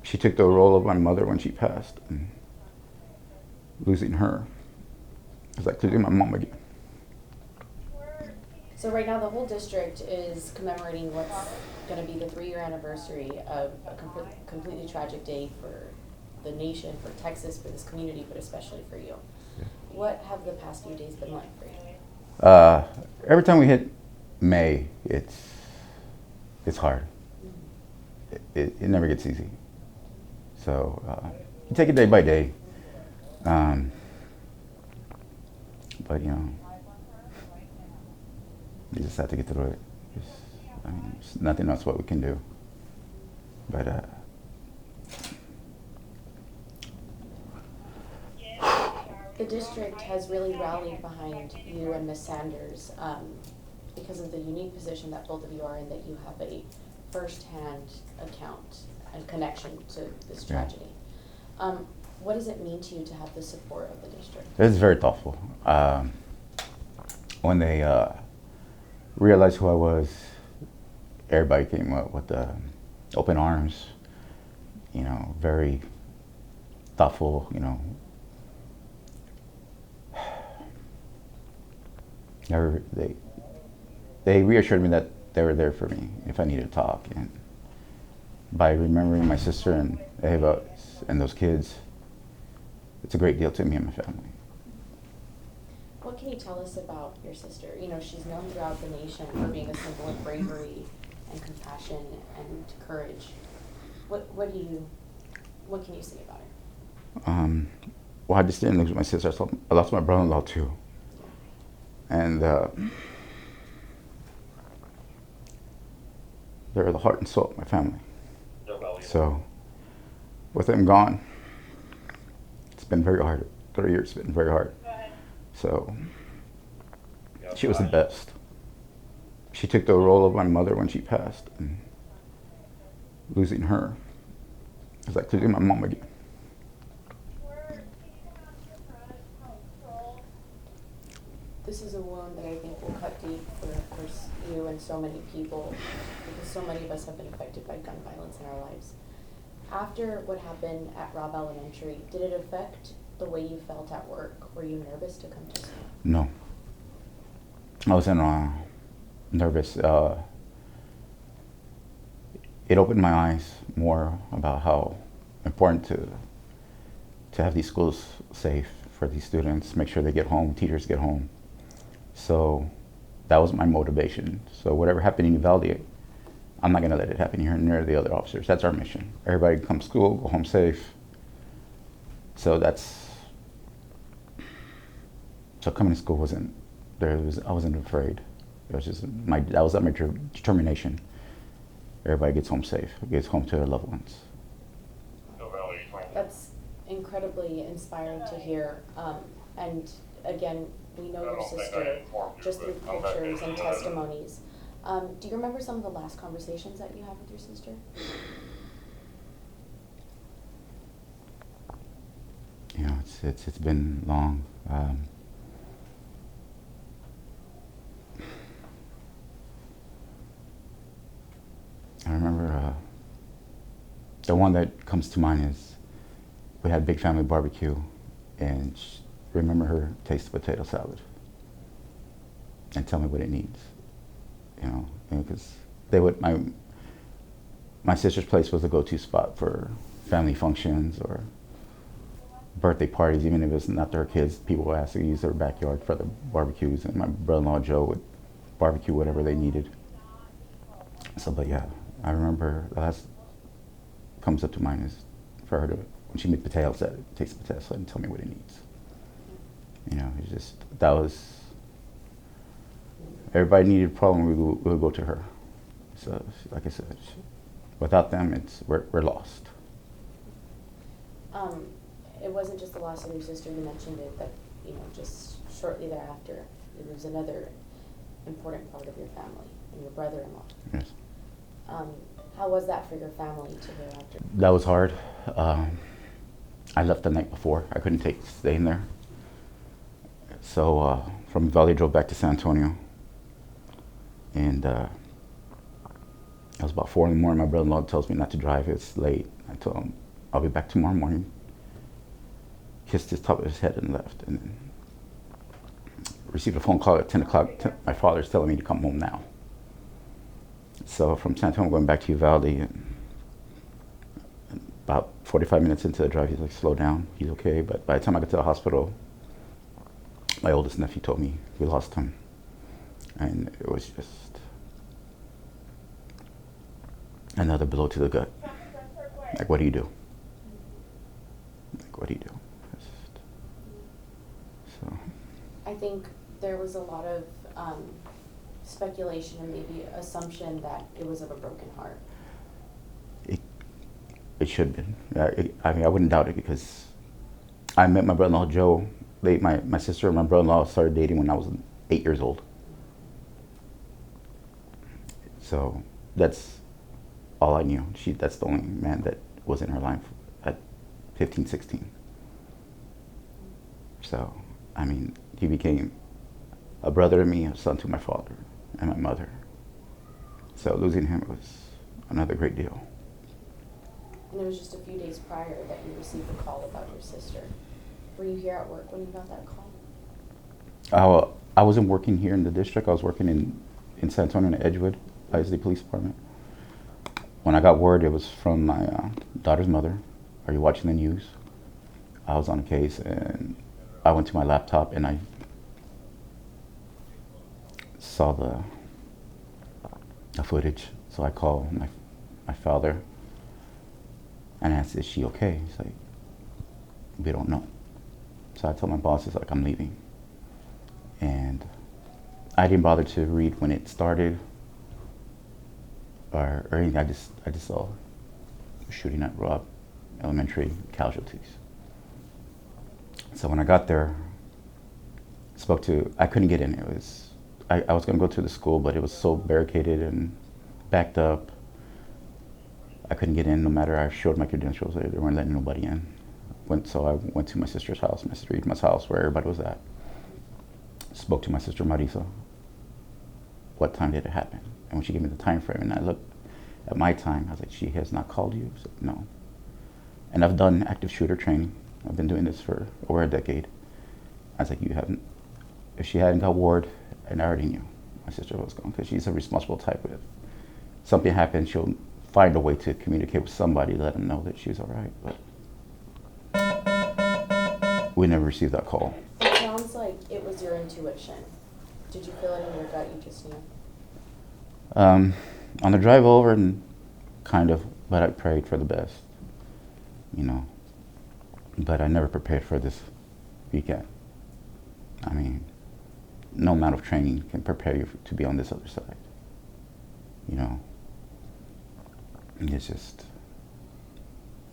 She took the role of my mother when she passed, and losing her was like losing my mom again. So right now the whole district is commemorating what's going to be the 3-year anniversary of a completely tragic day for the nation, for Texas, for this community, but especially for you. What have the past few days been like for you? Every time we hit May, it's hard. It never gets easy. So you take it day by day. But you just have to get through it. There's nothing else what we can do. But the district has really rallied behind you and Ms. Sanders because of the unique position that both of you are in, that you have a first-hand account and connection to this tragedy. What does it mean to you to have the support of the district? it's very thoughtful. When they realized who I was, everybody came up with open arms, very thoughtful, they reassured me that they were there for me if I needed to talk. And by remembering my sister and Eva and those kids, it's a great deal to me and my family. What can you tell us about your sister? She's known throughout the nation for being a symbol of bravery and compassion and courage. What can you say about her? Well, I just didn't lose my sister. I lost my brother-in-law too. And they're the heart and soul of my family. So with them gone, it's been very hard. 3 years has been very hard. So she was the best. She took the role of my mother when she passed, and losing her was like losing my mom again. This is a wound that I think will cut deep for you and so many people, because so many of us have been affected by gun violence in our lives. After what happened at Robb Elementary, did it affect the way you felt at work? Were you nervous to come to school? No. I wasn't nervous. It opened my eyes more about how important to have these schools safe for these students, make sure they get home, teachers get home. So that was my motivation. So whatever happened in Uvalde, I'm not going to let it happen here near the other officers. That's our mission. Everybody come to school, go home safe. So coming to school I wasn't afraid. It was just that was my determination. Everybody gets home safe, gets home to their loved ones. That's incredibly inspiring to hear. And again, we know your sister just through pictures and testimonies. Do you remember some of the last conversations that you had with your sister? It's been long. I remember the one that comes to mind is we had a big family barbecue, and remember her taste the potato salad and tell me what it needs. Because my sister's place was a go-to spot for family functions or birthday parties. Even if it's not their kids, people would ask to use their backyard for the barbecues, and my brother-in-law Joe would barbecue whatever they needed. So, but yeah, I remember the last comes up to mind is for her to, when she made potato salad, taste the potato salad and tell me what it needs. It's just, that was, everybody needed a problem, we would go to her. So, like I said, without them, we're lost. It wasn't just the loss of your sister, you mentioned it, that, just shortly thereafter, there was another important part of your family, and your brother-in-law. Yes. How was that for your family to hear after? That was hard. I left the night before. I couldn't take staying there. So from Uvalde, I drove back to San Antonio. And it was about 4 in the morning. My brother-in-law tells me not to drive. It's late. I told him, I'll be back tomorrow morning. Kissed his top of his head and left. And then received a phone call at 10 o'clock. My father's telling me to come home now. So from San Antonio, going back to Uvalde, and about 45 minutes into the drive, he's like, slow down, he's okay. But by the time I got to the hospital, my oldest nephew told me we lost him. And it was just another blow to the gut. Like, what do you do? Like, what do you do? So. I think there was a lot of speculation and maybe assumption that it was of a broken heart. It should have been. I mean, I wouldn't doubt it because I met my brother-in-law, Joe. My sister and my brother-in-law started dating when I was 8 years old. So that's all I knew. That's the only man that was in her life at 15, 16. So, I mean, he became a brother to me, a son to my father and my mother. So losing him was another great deal. And it was just a few days prior that you received a call about your sister. Were you here at work when you got that call? I wasn't working here in the district. I was working in San Antonio and Edgewood, ISD Police Department. When I got word, it was from my daughter's mother. Are you watching the news? I was on a case, and I went to my laptop and I saw the footage. So I called my father and asked, is she okay? He's like, we don't know. So I told my boss, it's like, I'm leaving. And I didn't bother to read when it started or anything. I just saw a shooting at Robb Elementary, casualties. So when I got there, I couldn't get in. I was gonna go to the school, but it was so barricaded and backed up. I couldn't get in no matter I showed my credentials. They weren't letting nobody in. So I went to my sister's house, my sister Edma's house, where everybody was at. Spoke to my sister Marisa. What time did it happen? And when she gave me the time frame, and I looked at my time, I was like, she has not called you? I said, no. And I've done active shooter training. I've been doing this for over a decade. I was like, you haven't, if she hadn't got word, and I already knew my sister was gone, because she's a responsible type. If something happens, she'll find a way to communicate with somebody, let them know that she's all right. But we never received that call. It sounds like it was your intuition. Did you feel it in your gut? You just knew? On the drive over, and kind of, but I prayed for the best, you know. But I never prepared for this weekend. I mean, no amount of training can prepare you to be on this other side, you know. And it's just,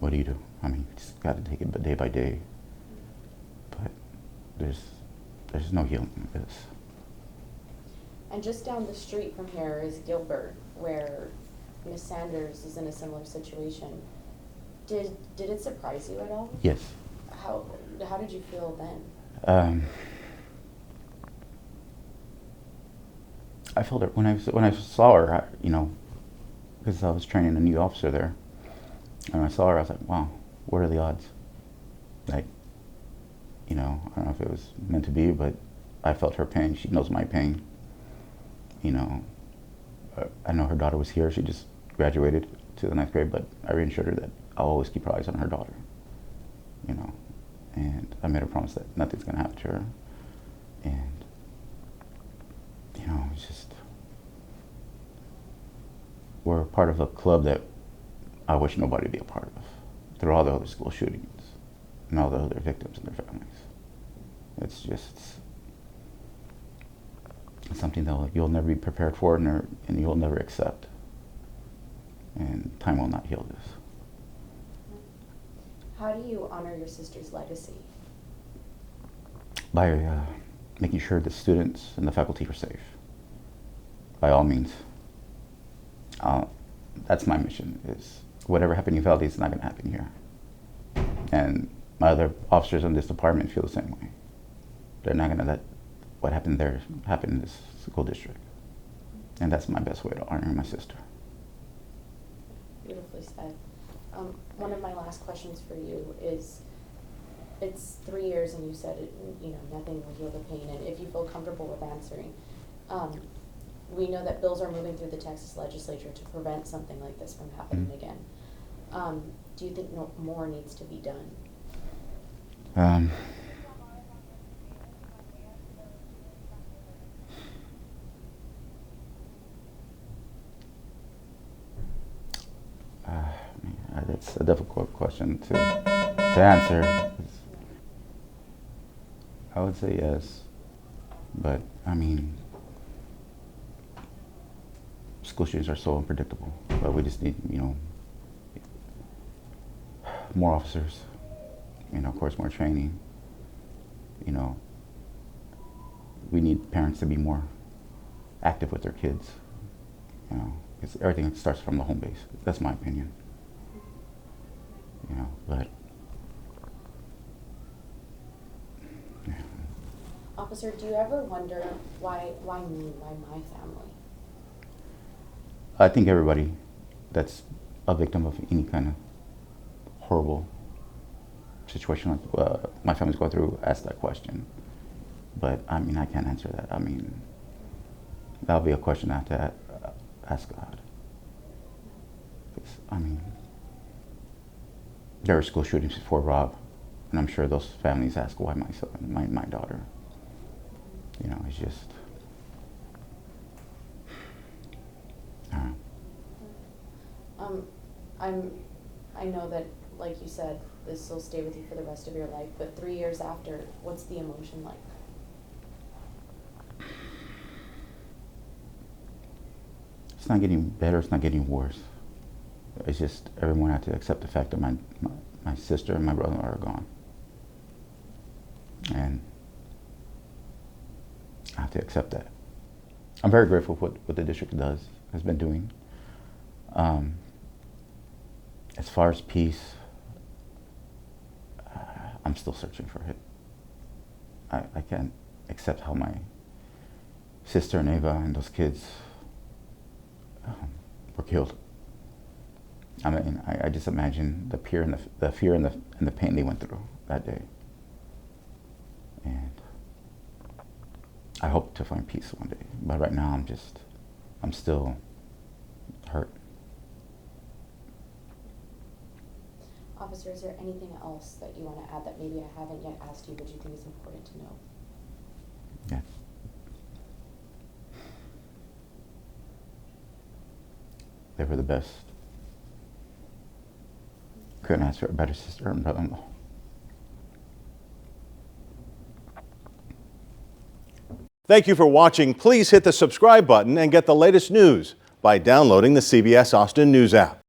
what do you do? I mean, you just got to take it day by day. But there's no healing in this. And just down the street from here is Gilbert, where Miss Sanders is in a similar situation. Did it surprise you at all? Yes. How did you feel then? I felt it when I saw her, you know, because I was training a new officer there, and I saw her. I was like, wow, what are the odds? Like, you know, I don't know if it was meant to be, but I felt her pain. She knows my pain. You know, I know her daughter was here. She just graduated to the 9th grade, but I reassured her that I'll always keep her eyes on her daughter. You know, and I made her promise that nothing's gonna happen to her. And you know, it's just, we're part of a club that I wish nobody would be a part of. Through all the other school shootings and all the other victims and their families. It's just something that you'll never be prepared for, and you'll never accept. And time will not heal this. How do you honor your sister's legacy? By making sure the students and the faculty are safe. By all means. That's my mission, is whatever happened in Uvalde is not going to happen here. And my other officers in this department feel the same way. They're not going to let what happened there happen in this school district. And that's my best way to honor my sister. Beautifully said. One of my last questions for you is, it's 3 years and you said it, nothing will heal the pain, and if you feel comfortable with answering, we know that bills are moving through the Texas legislature to prevent something like this from happening again. Do you think more needs to be done? That's a difficult question to answer. I would say yes, but I mean, school shootings are so unpredictable. But we just need, more officers. Of course, more training. We need parents to be more active with their kids. Because everything starts from the home base. That's my opinion. But yeah. Officer, do you ever wonder why me, why my family? I think everybody that's a victim of any kind of horrible situation like my family's going through asks that question. But I mean, I can't answer that. I mean, that'll be a question I have to ask God. I mean, there were school shootings before Robb, and I'm sure those families ask why my son, my daughter. It's just, I don't know. I know that, like you said, this will stay with you for the rest of your life, but 3 years after, what's the emotion like? It's not getting better, it's not getting worse. It's just everyone had to accept the fact that my sister and my brother are gone. And I have to accept that. I'm very grateful for what the district has been doing. As far as peace, I'm still searching for it. I can't accept how my sister and Ava and those kids were killed. I mean, I just imagine the fear and the pain they went through that day. And I hope to find peace one day. But right now, I'm still hurt. Officer, is there anything else that you want to add that maybe I haven't yet asked you, but you think is important to know? Yeah. They were the best. Couldn't ask for a better sister and brother-in-law. Thank you for watching. Please hit the subscribe button and get the latest news by downloading the CBS Austin News app.